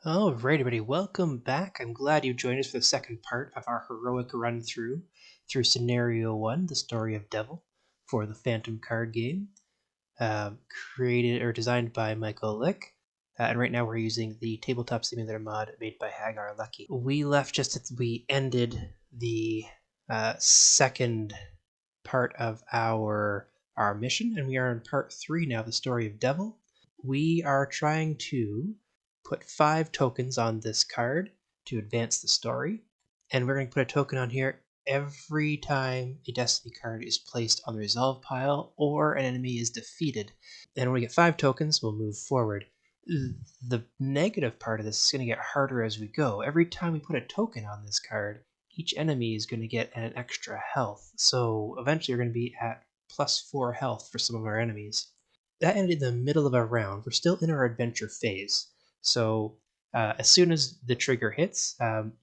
All right, everybody, welcome back. I'm glad you joined us for the second part of our heroic run through Scenario 1, The Story of Devil, for the Phantom card game, created or designed by Mikael Lyck. And right now we're using the Tabletop Simulator mod made by HagarLucky. We left just as we ended the second part of our mission, and we are in part 3 now, The Story of Devil. We are trying to put 5 tokens on this card to advance the story, and we're going to put a token on here every time a destiny card is placed on the resolve pile or an enemy is defeated. And when we get 5 tokens, we'll move forward. The negative part of this is going to get harder as we go. Every time we put a token on this card, each enemy is going to get an extra health. So eventually we're going to be at +4 health for some of our enemies. That ended in the middle of our round. We're still in our adventure phase. So as soon as the trigger hits,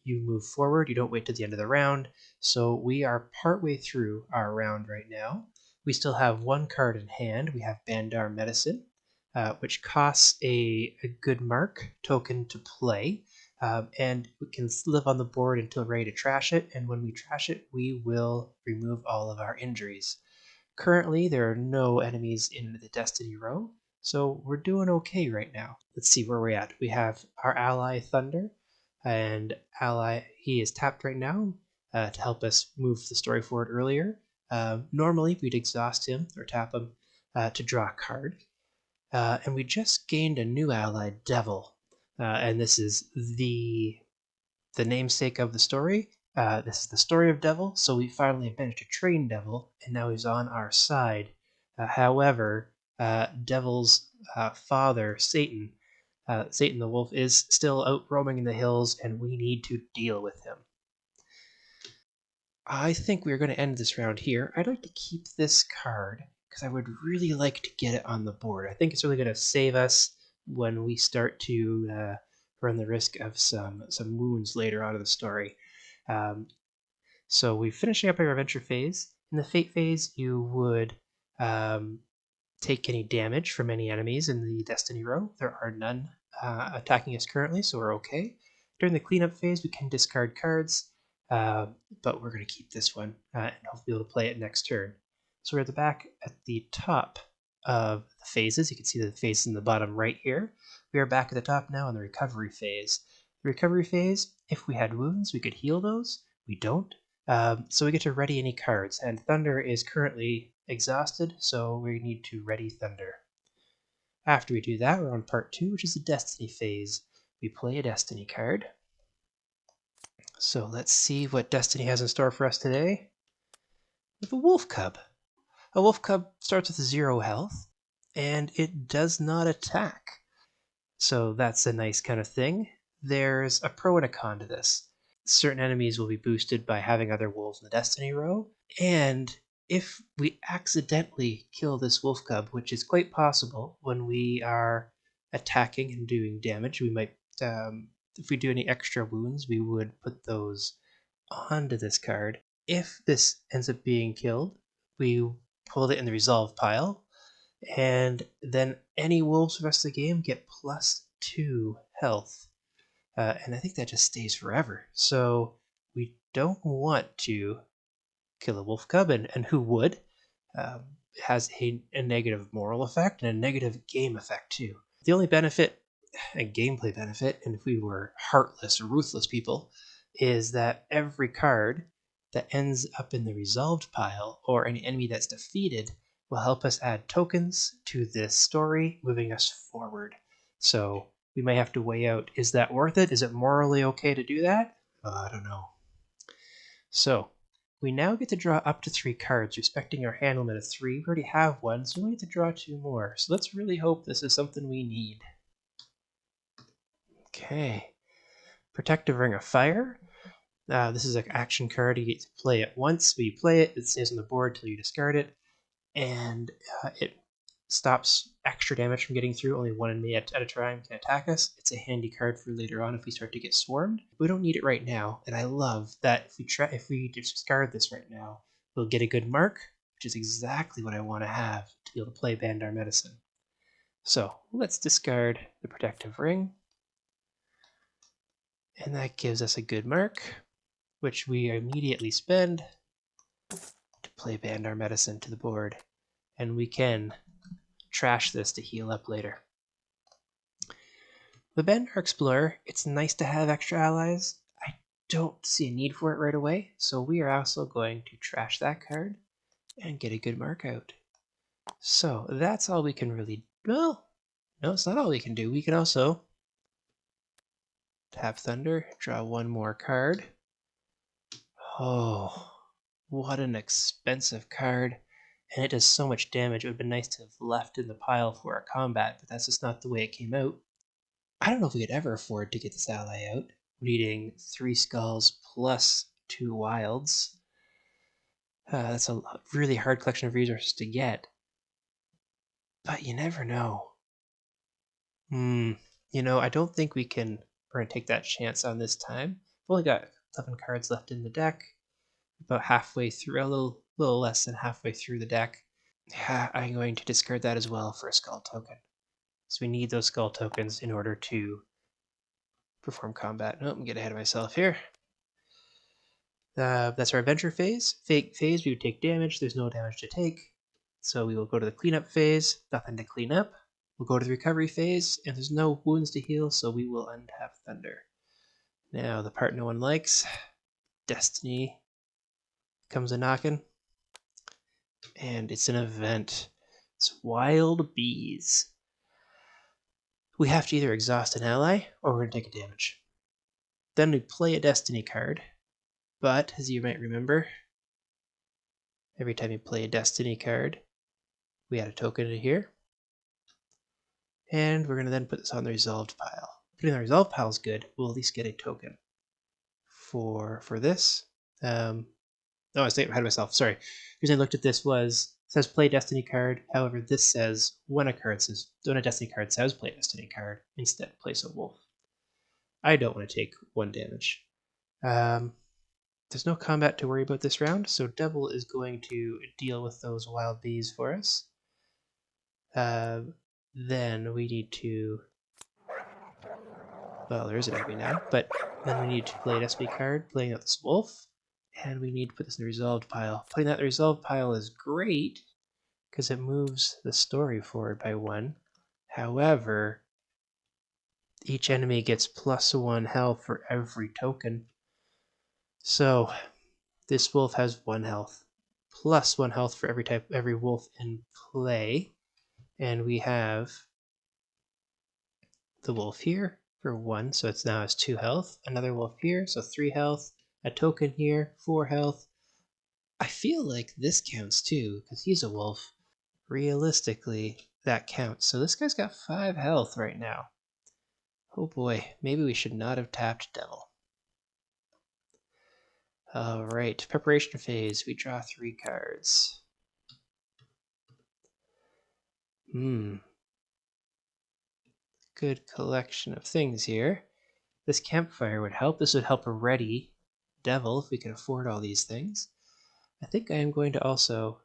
you move forward. You don't wait to the end of the round. So we are partway through our round right now. We still have 1 card in hand. We have Bandar Medicine, which costs a good mark token to play. And we can live on the board until ready to trash it. And when we trash it, we will remove all of our injuries. Currently, there are no enemies in the Destiny row, so we're doing okay right now. Let's see where we're at. We have our ally Thunder, and he is tapped right now to help us move the story forward earlier. Normally, we'd exhaust him or tap him to draw a card. And we just gained a new ally, Devil. And this is the namesake of the story. This is the story of Devil, so we finally managed to train Devil, and now he's on our side. However, Devil's father, Satan, Satan the Wolf, is still out roaming in the hills, and we need to deal with him. I think we're going to end this round here. I'd like to keep this card because I would really like to get it on the board. I think it's really going to save us when we start to run the risk of some wounds later on in the story. So we're finishing up our adventure phase. In the fate phase, you would take any damage from any enemies in the destiny row. There are none attacking us currently, so we're okay. During the cleanup phase, we can discard cards, but we're going to keep this one and hopefully be able to play it next turn. So we're at the back at the top of the phases. You can see the phase in the bottom right here. We are back at the top now in the recovery phase. The recovery phase, if we had wounds, we could heal those. We don't. So we get to ready any cards, and Thunder is currently exhausted, so we need to ready Thunder. After we do that, we're on part 2, which is the Destiny phase. We play a Destiny card. So let's see what Destiny has in store for us today. We have a Wolf Cub. A Wolf Cub starts with 0 health, and it does not attack. So that's a nice kind of thing. There's a pro and a con to this. Certain enemies will be boosted by having other wolves in the Destiny row, and if we accidentally kill this wolf cub, which is quite possible when we are attacking and doing damage, we might, if we do any extra wounds, we would put those onto this card. If this ends up being killed, we pull it in the resolve pile, and then any wolves for the rest of the game get +2 health. And I think that just stays forever. So we don't want to kill a wolf cub, and who would? It has a negative moral effect and a negative game effect too. The only benefit, a gameplay benefit, and if we were heartless or ruthless people, is that every card that ends up in the resolved pile or any enemy that's defeated will help us add tokens to this story, moving us forward. So we may have to weigh out, is that worth it? Is it morally okay to do that? I don't know. So we now get to draw up to 3 cards, respecting our hand limit of 3. We already have one, so we only get to draw 2 more. So let's really hope this is something we need. Okay. Protective Ring of Fire. This is an action card. You get to play it once. When you play it, it stays on the board until you discard it. And it stops extra damage from getting through. Only one enemy at a time can attack us. It's a handy card for later on if we start to get swarmed. We don't need it right now, and I love that if we discard this right now, we'll get a good mark, which is exactly what I want to have to be able to play Bandar Medicine. So let's discard the Protective Ring. And that gives us a good mark, which we immediately spend to play Bandar Medicine to the board. And we can trash this to heal up later. The Bandar Explorer, it's nice to have extra allies. I don't see a need for it right away, so we are also going to trash that card and get a good mark out. So that's all we can really, well, no, it's not all we can do. We can also tap Thunder, draw one more card. Oh, what an expensive card. And it does so much damage. It would have been nice to have left in the pile for a combat, but that's just not the way it came out. I don't know if we could ever afford to get this ally out, needing 3 skulls plus 2 wilds. That's a really hard collection of resources to get. But you never know. I don't think we're going to take that chance on this time. We've only got 11 cards left in the deck. About halfway through, a little less than halfway through the deck. Yeah, I'm going to discard that as well for a skull token. So we need those skull tokens in order to perform combat. Nope, I'm getting ahead of myself here. That's our adventure phase. Fake phase, we would take damage. There's no damage to take. So we will go to the cleanup phase. Nothing to clean up. We'll go to the recovery phase, and there's no wounds to heal, so we will untap Thunder. Now, the part no one likes. Destiny comes a-knocking. And it's an event. It's Wild Bees. We have to either exhaust an ally, or we're going to take a damage. Then we play a Destiny card. But, as you might remember, every time you play a Destiny card, we add a token in here. And we're going to then put this on the resolved pile. Putting on the resolved pile is good. We'll at least get a token for this. I was thinking ahead of myself. Sorry. The reason I looked at this was, it says play Destiny card. However, this says when a Destiny card says play Destiny card, instead place a wolf. I don't want to take 1 damage. There's no combat to worry about this round, so Devil is going to deal with those wild bees for us. Then we need to... Well, there is an enemy now, but then we need to play an SP card, playing out this wolf, and we need to put this in the resolved pile. Putting that in the resolved pile is great, because it moves the story forward by 1. However, each enemy gets +1 health for every token. So, this wolf has 1 health, +1 health for every wolf in play. And we have the wolf here for 1, so it's now has 2 health. Another wolf here, so 3 health. A token here, 4 health. I feel like this counts too, because he's a wolf. Realistically, that counts. So this guy's got 5 health right now. Oh boy, maybe we should not have tapped Devil. Alright, preparation phase. We draw 3 cards. Good collection of things here. This campfire would help. This would help a ready Devil if we can afford all these things. I think I am going to also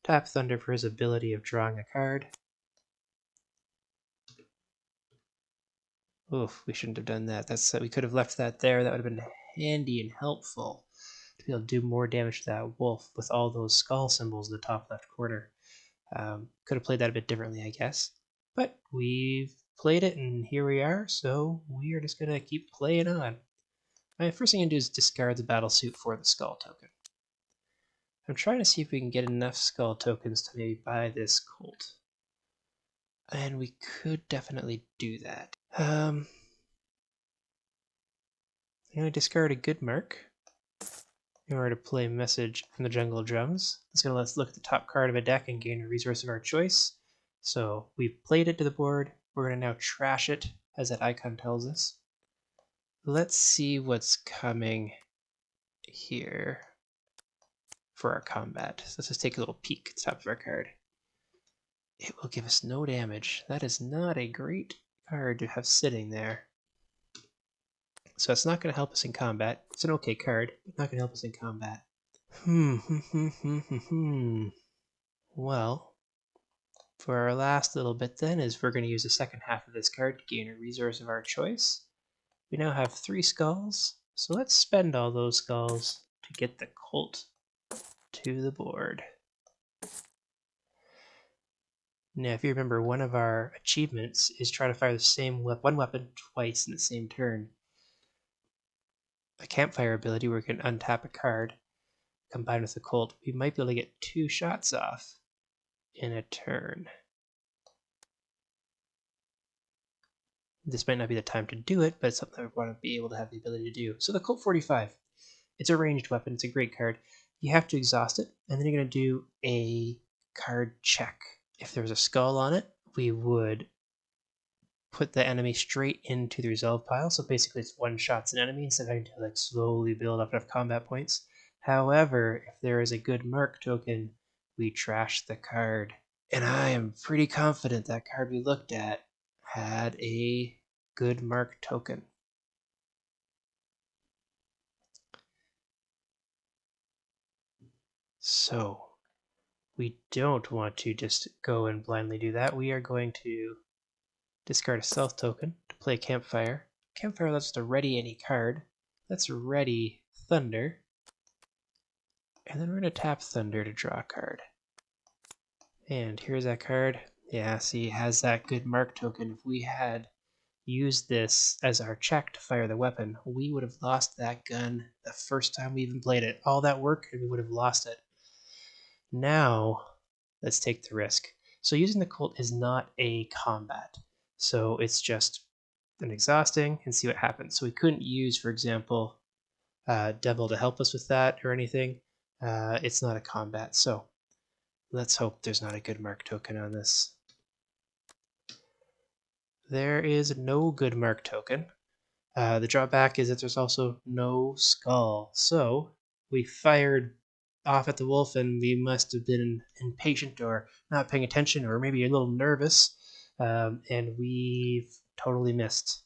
tap Thunder for his ability of drawing a card. Oof, we shouldn't have done that. We could have left that there. That would have been handy and helpful to be able to do more damage to that wolf with all those skull symbols in the top left corner. Could have played that a bit differently, I guess. But we've played it, and here we are, so we are just going to keep playing on. First thing I'm going to do is discard the battle suit for the skull token. I'm trying to see if we can get enough skull tokens to maybe buy this colt. And we could definitely do that. I'm going to discard a good mark in order to play Message from the Jungle Drums. It's going to let us look at the top card of a deck and gain a resource of our choice. So we've played it to the board. We're going to now trash it, as that icon tells us. Let's see what's coming here for our combat. So let's just take a little peek at the top of our card. It will give us no damage. That is not a great card to have sitting there. So it's not going to help us in combat. It's an okay card, but not going to help us in combat. Well, for our last little bit then is we're going to use the second half of this card to gain a resource of our choice. We now have 3 skulls, so let's spend all those skulls to get the Colt to the board. Now, if you remember, one of our achievements is try to fire the same one weapon twice in the same turn. A campfire ability where we can untap a card, combined with the Colt, we might be able to get 2 shots off in a turn. This might not be the time to do it, but it's something I want to be able to have the ability to do. So the Colt 45, it's a ranged weapon, it's a great card. You have to exhaust it, and then you're going to do a card check. If there was a skull on it, we would put the enemy straight into the resolve pile. So basically it's one shot's an enemy instead of having to like slowly build up enough combat points. However, if there is a good mark token, we trash the card. And I am pretty confident that card we looked at had a good mark token. So we don't want to just go and blindly do that. We are going to discard a stealth token to play Campfire. Campfire lets us to ready any card. Let's ready Thunder. And then we're going to tap Thunder to draw a card. And here's that card. Yeah, see, it has that good mark token. If we had used this as our check to fire the weapon, we would have lost that gun the first time we even played it. All that work, and we would have lost it. Now, let's take the risk. So using the Colt is not a combat. So it's just an exhausting and see what happens. So we couldn't use, for example, Devil to help us with that or anything. It's not a combat. So let's hope there's not a good mark token on this. There is no good mark token. The drawback is that there's also no skull. So we fired off at the wolf and we must have been impatient or not paying attention or maybe a little nervous, and we've totally missed.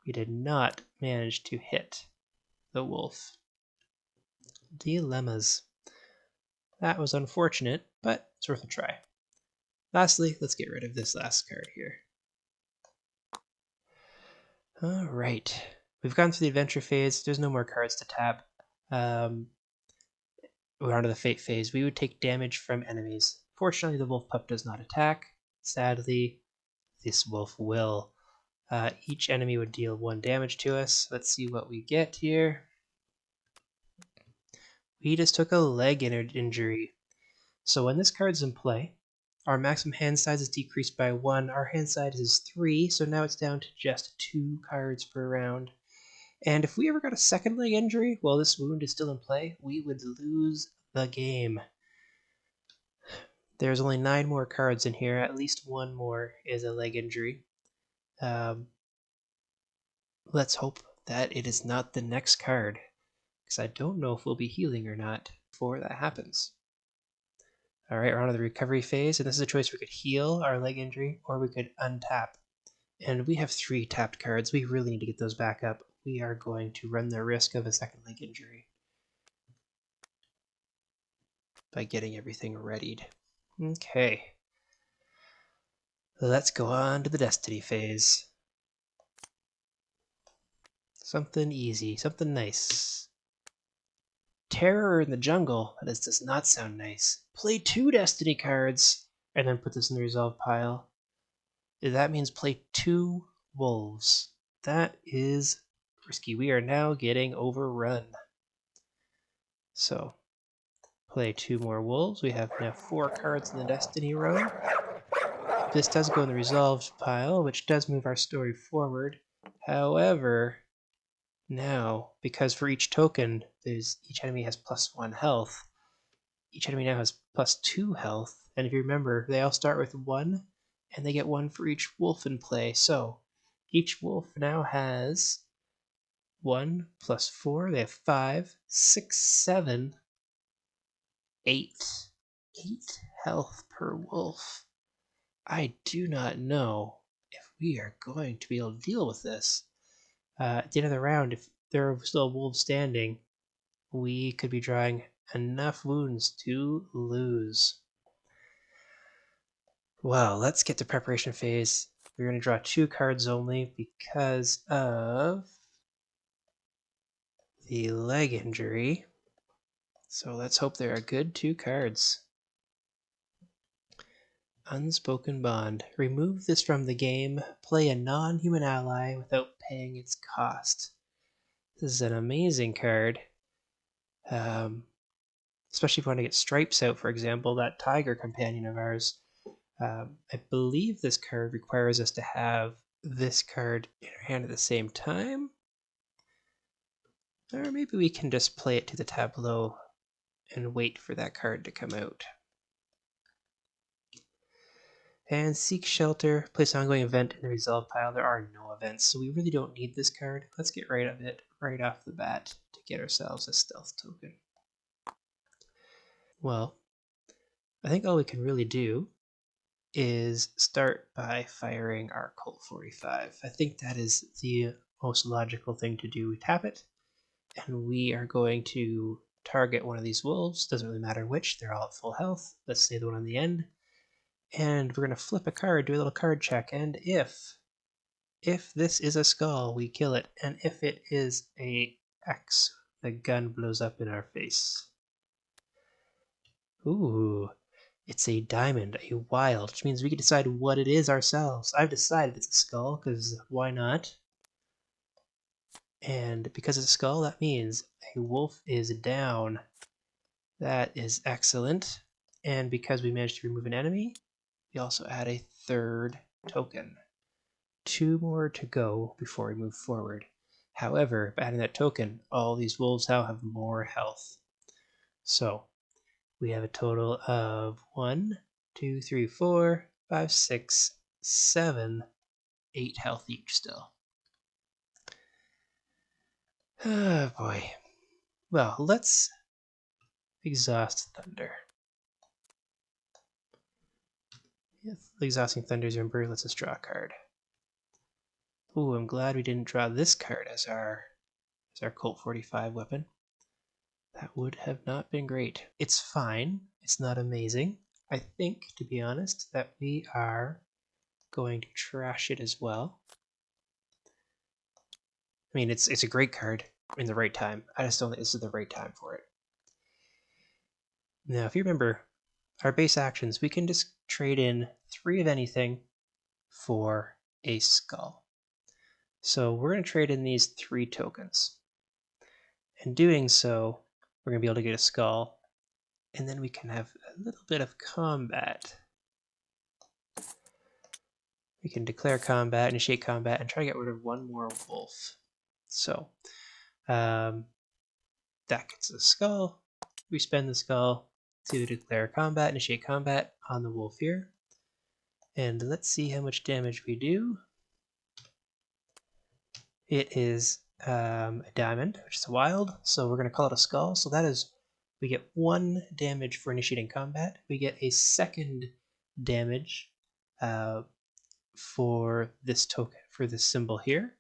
We did not manage to hit the wolf. Dilemmas. That was unfortunate, but it's worth a try. Lastly, let's get rid of this last card here. Alright, we've gone through the adventure phase. There's no more cards to tap. We're on to the fate phase. We would take damage from enemies. Fortunately, the wolf pup does not attack. Sadly, this wolf will. Each enemy would deal 1 damage to us. Let's see what we get here. We just took a leg injury. So when this card's in play, our maximum hand size is decreased by 1. Our hand size is 3, so now it's down to just 2 cards per round. And if we ever got a second leg injury while this wound is still in play, we would lose the game. There's only 9 more cards in here. At least 1 more is a leg injury. Let's hope that it is not the next card, because I don't know if we'll be healing or not before that happens. Alright, we're on to the recovery phase, and this is a choice. We could heal our leg injury, or we could untap. And we have 3 tapped cards. We really need to get those back up. We are going to run the risk of a second leg injury by getting everything readied. Okay. Let's go on to the destiny phase. Something easy, something nice. Terror in the jungle. That does not sound nice. Play 2 destiny cards and then put this in the resolve pile. That means play 2 wolves. That is risky. We are now getting overrun. So play 2 more wolves. We have now 4 cards in the destiny row. This does go in the resolved pile, which does move our story forward. However, now, because for each token, each enemy has +1 health, each enemy now has +2 health. And if you remember, they all start with 1, and they get 1 for each wolf in play. So each wolf now has 1 + 4. They have 5, 6, 7, 8. 8 health per wolf. I do not know if we are going to be able to deal with this. At the end of the round, if there are still wolves standing, we could be drawing enough wounds to lose. Well, let's get to preparation phase. We're going to draw 2 cards only because of the leg injury. So let's hope they're a good 2 cards. Unspoken Bond. Remove this from the game. Play a non-human ally without paying its cost. This is an amazing card. Especially if you want to get stripes out, for example, that tiger companion of ours. I believe this card requires us to have this card in our hand at the same time. Or maybe we can just play it to the tableau and wait for that card to come out. And Seek Shelter, place an ongoing event in the resolve pile. There are no events, so we really don't need this card. Let's get rid of it right off the bat to get ourselves a stealth token. Well, I think all we can really do is start by firing our Colt 45. I think that is the most logical thing to do. We tap it, and we are going to target one of these wolves. Doesn't really matter which, they're all at full health. Let's say the one on the end. And we're going to flip a card, do a little card check, and if this is a skull, we kill it, and if it is a X, the gun blows up in our face. Ooh, it's a diamond, a wild, which means we can decide what it is ourselves. I've decided it's a skull, because why not? And because it's a skull, that means a wolf is down. That is excellent. And because we managed to remove an enemy, we also add a third token. 2 more to go before we move forward. However, by adding that token, all these wolves now have more health. So we have a total of 1, 2, 3, 4, 5, 6, 7, 8 health each still. Oh boy. Well, let's exhaust Thunder. If exhausting Thunder's Ember lets us draw a card. Ooh, I'm glad we didn't draw this card as our Colt 45 weapon. That would have not been great. It's fine. It's not amazing. I think, to be honest, that we are going to trash it as well. I mean, it's a great card in the right time. I just don't think this is the right time for it. Now, if you remember, our base actions, we can just trade in 3 of anything for a skull. So we're going to trade in these 3 tokens. In doing so, we're going to be able to get a skull, and then we can have a little bit of combat. We can declare combat, initiate combat, and try to get rid of 1 more wolf. So that gets a skull. We spend the skull to declare combat, initiate combat on the wolf here. And let's see how much damage we do. It is a diamond, which is a wild, so we're going to call it a skull. So that is, we get 1 damage for initiating combat. We get a 2nd damage for this token, for this symbol here.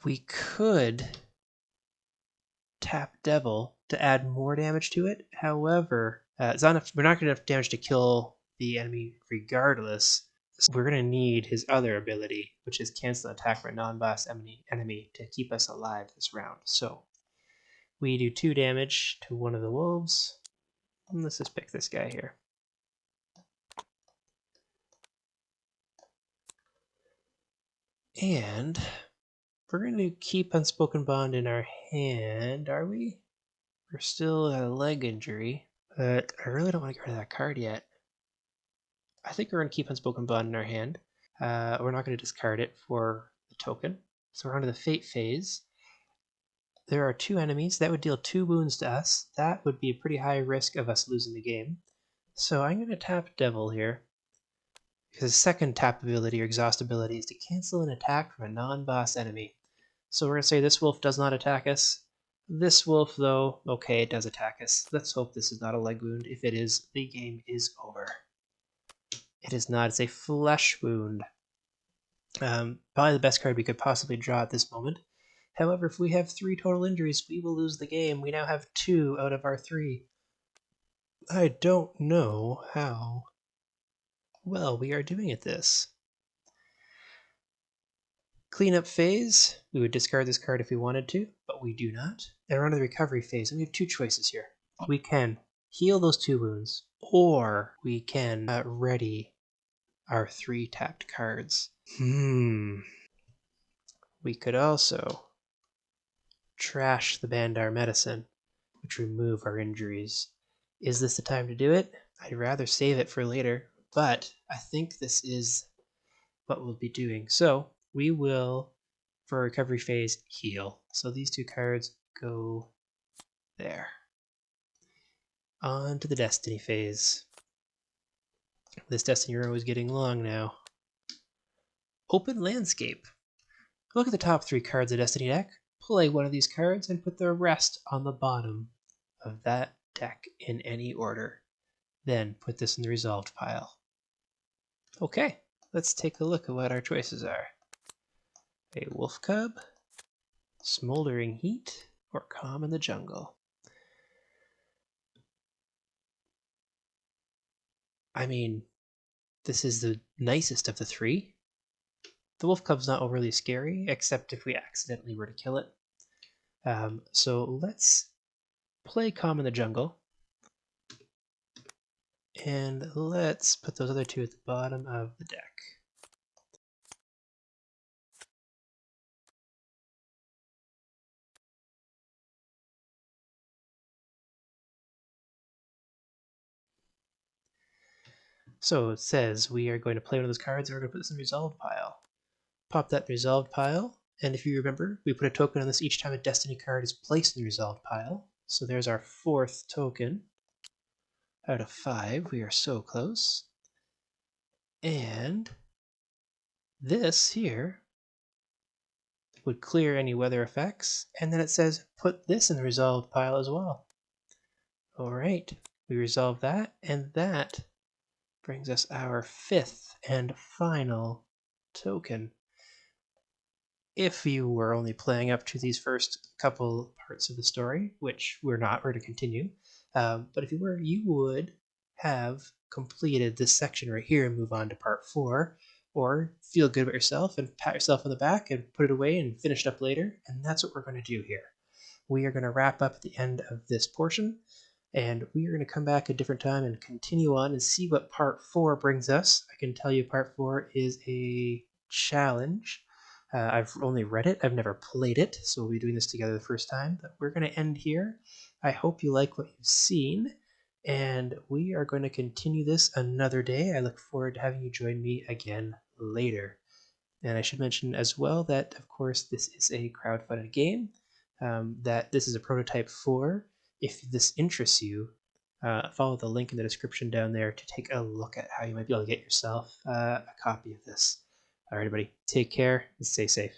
We could tap Devil to add more damage to it. However, it's not enough, we're not going to have enough damage to kill the enemy regardless. So we're going to need his other ability, which is cancel attack for a non-boss enemy to keep us alive this round. So we do 2 damage to one of the wolves. And let's just pick this guy here. And we're going to keep Unspoken Bond in our hand, are we? We're still at a leg injury, but I really don't want to get rid of that card yet. I think we're going to keep Unspoken Bond in our hand. We're not going to discard it for the token. So we're on to the Fate phase. There are 2 enemies. That would deal 2 wounds to us. That would be a pretty high risk of us losing the game. So I'm going to tap Devil here. Because the second tap ability or exhaust ability is to cancel an attack from a non-boss enemy. So we're going to say this wolf does not attack us. This wolf, though, okay, it does attack us. Let's hope this is not a leg wound. If it is, the game is over. It is not. It's a flesh wound. Probably the best card we could possibly draw at this moment. However, if we have 3 total injuries, we will lose the game. We now have 2 out of our 3. I don't know how well we are doing at this. Cleanup phase, we would discard this card if we wanted to, but we do not. And we're on to the recovery phase, and we have two choices here. We can heal those 2 wounds, or we can ready our 3 tapped cards. We could also trash the Bandar medicine, which remove our injuries. Is this the time to do it? I'd rather save it for later, but I think this is what we'll be doing. So we will, for our recovery phase, heal. So these 2 cards go there. On to the Destiny phase. This Destiny row is getting long now. Open Landscape. Look at the top 3 cards of Destiny deck, play one of these cards, and put the rest on the bottom of that deck in any order. Then put this in the resolved pile. Okay, let's take a look at what our choices are. A Wolf Cub, Smoldering Heat, or Calm in the Jungle. I mean, this is the nicest of the 3. The Wolf Cub's not overly scary, except if we accidentally were to kill it. So let's play Calm in the Jungle. And let's put those other 2 at the bottom of the deck. So it says we are going to play one of those cards and we're going to put this in the resolved pile. Pop that in the resolved pile, and if you remember, we put a token on this each time a Destiny card is placed in the resolved pile. So there's our 4th token out of 5. We are so close. And this here would clear any weather effects, and then it says put this in the resolved pile as well. Alright, we resolve that, and that brings us our 5th and final token. If you were only playing up to these first couple parts of the story, which we're not, we're to continue, but if you were, you would have completed this section right here and move on to part 4, or feel good about yourself and pat yourself on the back and put it away and finish it up later, and that's what we're going to do here. We are going to wrap up at the end of this portion, and we are going to come back a different time and continue on and see what part 4 brings us. I can tell you part 4 is a challenge. I've only read it, I've never played it, so we'll be doing this together the first time. But we're going to end here. I hope you like what you've seen, and we are going to continue this another day. I look forward to having you join me again later. And I should mention as well that, of course, this is a crowdfunded game, that this is a prototype for. If this interests you, follow the link in the description down there to take a look at how you might be able to get yourself a copy of this. All right, everybody, take care and stay safe.